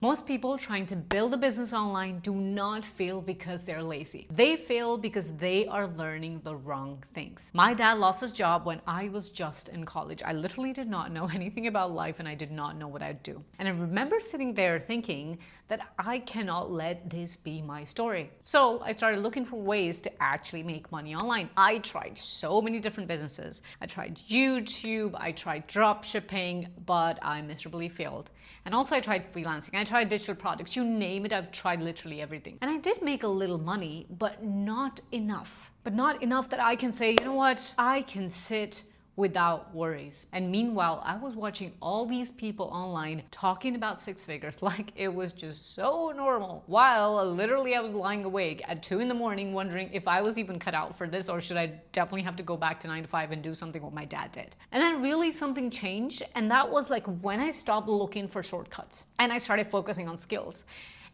Most people trying to build a business online do not fail because they're lazy. They fail because they are learning the wrong things. My dad lost his job when I was just in college. I literally did not know anything about life and I did not know what I'd do. And I remember sitting there thinking that I cannot let this be my story. So I started looking for ways to actually make money online. I tried so many different businesses. I tried YouTube, I tried dropshipping, but I miserably failed. And also I tried freelancing, I tried digital products, you name it, I've tried literally everything. And I did make a little money, but not enough. But not enough that I can say, you know what, I can sit without worries. And meanwhile, I was watching all these people online talking about six figures like it was just so normal. While literally I was lying awake at 2 a.m. wondering if I was even cut out for this or should I definitely have to go back to 9 to 5 and do something what my dad did. And then really something changed, and that was like when I stopped looking for shortcuts and I started focusing on skills.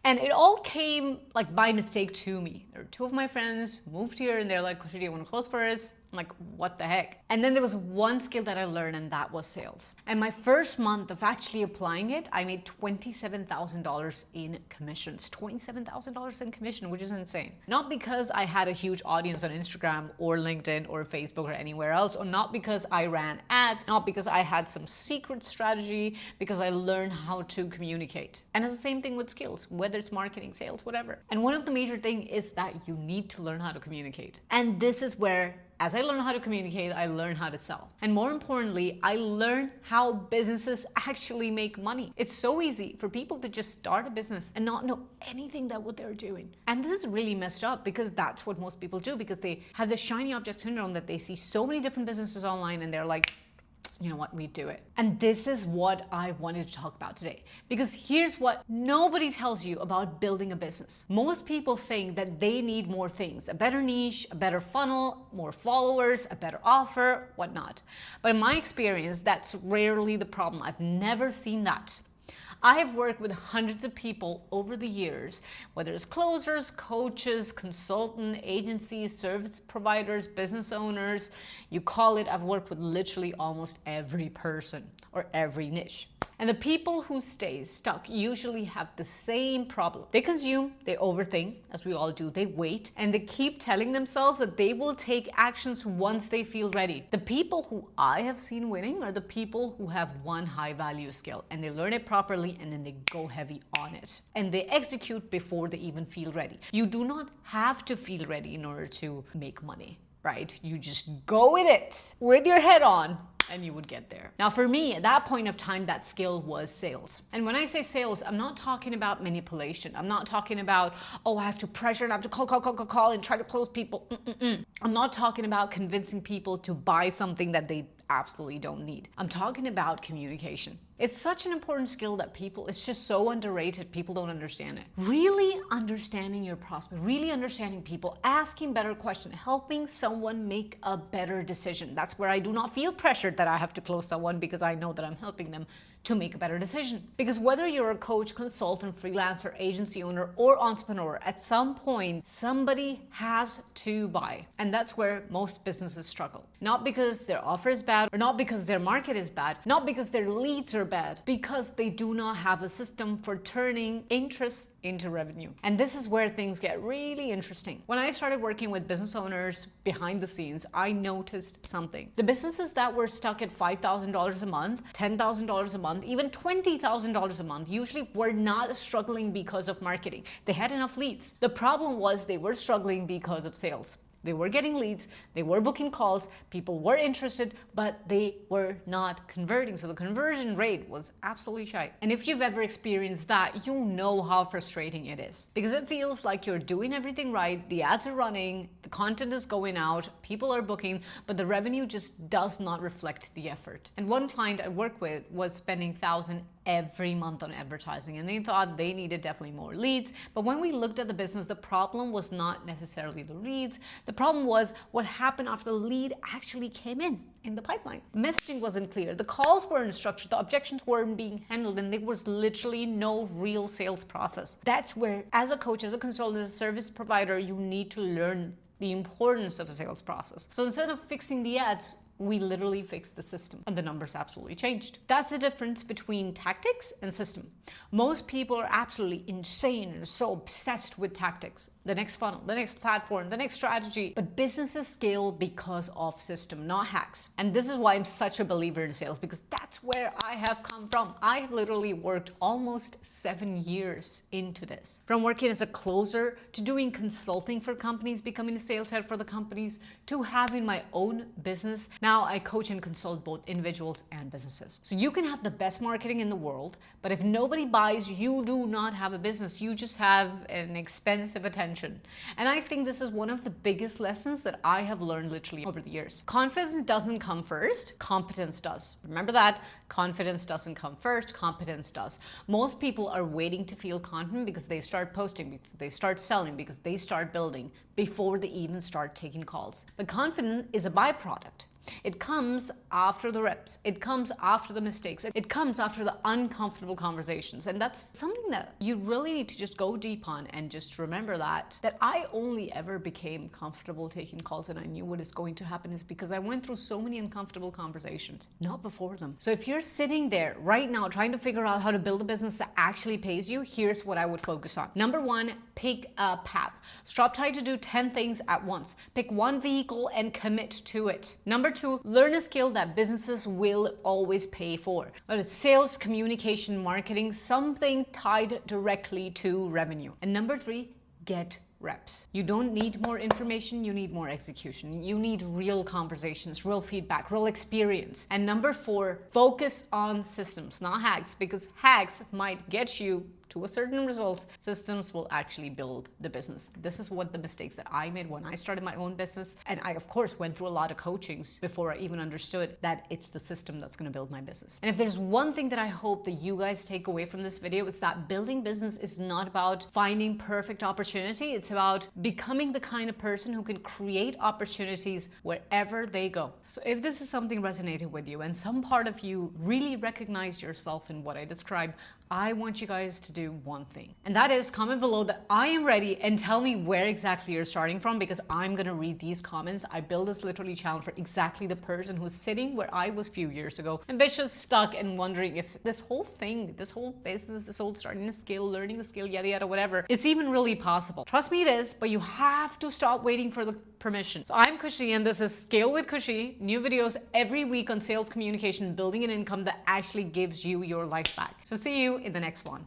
And it all came like by mistake to me. There were 2 of my friends moved here and they're like, Khushi, do you want to close for us? I'm like, what the heck? And then there was one skill that I learned, and that was sales. And my first month of actually applying it, I made $27,000 in commissions. $27,000 in commission, which is insane. Not because I had a huge audience on Instagram or LinkedIn or Facebook or anywhere else, or not because I ran ads, not because I had some secret strategy, because I learned how to communicate. And it's the same thing with skills, whether it's marketing, sales, whatever. And one of the major things is that you need to learn how to communicate. And this is where, as I learned how to communicate, I learned how to sell. And more importantly, I learned how businesses actually make money. It's so easy for people to just start a business and not know anything that what they're doing. And this is really messed up because that's what most people do, because they have the shiny object syndrome that they see so many different businesses online and they're like, you know what, we do it. And this is what I wanted to talk about today. Because here's what nobody tells you about building a business. Most people think that they need more things, a better niche, a better funnel, more followers, a better offer, whatnot. But in my experience, that's rarely the problem. I've never seen that. I have worked with hundreds of people over the years, whether it's closers, coaches, consultant, agencies, service providers, business owners, you call it. I've worked with literally almost every person or every niche. And the people who stay stuck usually have the same problem. They consume, they overthink, as we all do, they wait, and they keep telling themselves that they will take actions once they feel ready. The people who I have seen winning are the people who have one high value skill and they learn it properly and then they go heavy on it. And they execute before they even feel ready. You do not have to feel ready in order to make money, right? You just go with it with your head on, and you would get there. Now for me, at that point of time, that skill was sales. And when I say sales, I'm not talking about manipulation. I'm not talking about, oh, I have to pressure and I have to call and try to close people. I'm not talking about convincing people to buy something that they absolutely don't need. I'm talking about communication. It's such an important skill that it's just so underrated. People don't understand it. Really understanding your prospect, really understanding people, asking better questions, helping someone make a better decision. That's where I do not feel pressured that I have to close someone because I know that I'm helping them to make a better decision. Because whether you're a coach, consultant, freelancer, agency owner, or entrepreneur, at some point, somebody has to buy. And that's where most businesses struggle. Not because their offer is bad, or not because their market is bad, not because their leads are bad, because they do not have a system for turning interest into revenue. And this is where things get really interesting. When I started working with business owners behind the scenes, I noticed something. The businesses that were stuck at $5,000 a month, $10,000 a month, even $20,000 a month, usually were not struggling because of marketing. They had enough leads. The problem was they were struggling because of sales. They were getting leads, they were booking calls, people were interested, but they were not converting. So the conversion rate was absolutely shy. And if you've ever experienced that, you know how frustrating it is. Because it feels like you're doing everything right, the ads are running, the content is going out, people are booking, but the revenue just does not reflect the effort. And one client I worked with was spending $1,000 every month on advertising, and they thought they needed definitely more leads. But when we looked at the business, the problem was not necessarily the leads. The problem was what happened after the lead actually came in the pipeline. The messaging wasn't clear, the calls weren't structured, the objections weren't being handled, and there was literally no real sales process. That's where, as a coach, as a consultant, as a service provider, you need to learn the importance of a sales process. So instead of fixing the ads, We literally fixed the system and the numbers absolutely changed. That's the difference between tactics and system. Most people are absolutely insane and so obsessed with tactics. The next funnel, the next platform, the next strategy. But businesses scale because of system, not hacks. And this is why I'm such a believer in sales, because that's where I have come from. I have literally worked almost 7 years into this. From working as a closer to doing consulting for companies, becoming a sales head for the companies, to having my own business. Now I coach and consult both individuals and businesses. So you can have the best marketing in the world, but if nobody buys, you do not have a business. You just have an expensive attention. And I think this is one of the biggest lessons that I have learned literally over the years. Confidence doesn't come first, competence does. Remember that. Confidence doesn't come first, competence does. Most people are waiting to feel confident because they start posting, because they start selling, because they start building before they even start taking calls. But confidence is a byproduct. It comes after the reps. It comes after the mistakes. It comes after the uncomfortable conversations. And that's something that you really need to just go deep on and just remember that I only ever became comfortable taking calls and I knew what is going to happen is because I went through so many uncomfortable conversations, not before them. So if you're sitting there right now trying to figure out how to build a business that actually pays you, here's what I would focus on. Number one, pick a path. Stop trying to do 10 things at once. Pick one vehicle and commit to it. Number two, learn a skill that businesses will always pay for. Whether it's sales, communication, marketing, something tied directly to revenue. And number three, get reps. You don't need more information, you need more execution. You need real conversations, real feedback, real experience. And number four, focus on systems, not hacks, because hacks might get you to a certain result. Systems will actually build the business. This is what the mistakes that I made when I started my own business. And I, of course, went through a lot of coachings before I even understood that it's the system that's going to build my business. And if there's one thing that I hope that you guys take away from this video, it's that building business is not about finding perfect opportunity. It's about becoming the kind of person who can create opportunities wherever they go. So if this is something resonated with you and some part of you really recognized yourself in what I described, I want you guys to do one thing, and that is comment below that I am ready and tell me where exactly you're starting from, because I'm gonna read these comments. I built this literally challenge for exactly the person who's sitting where I was a few years ago, ambitious, stuck, and wondering if this whole thing, this whole business, this whole starting a skill, learning a skill, yada yada, whatever, it's even really possible. Trust me, it is, but you have to stop waiting for the permission. So I'm Khushi, and this is Scale with Khushi. New videos every week on sales, communication, building an income that actually gives you your life back. So see you in the next one.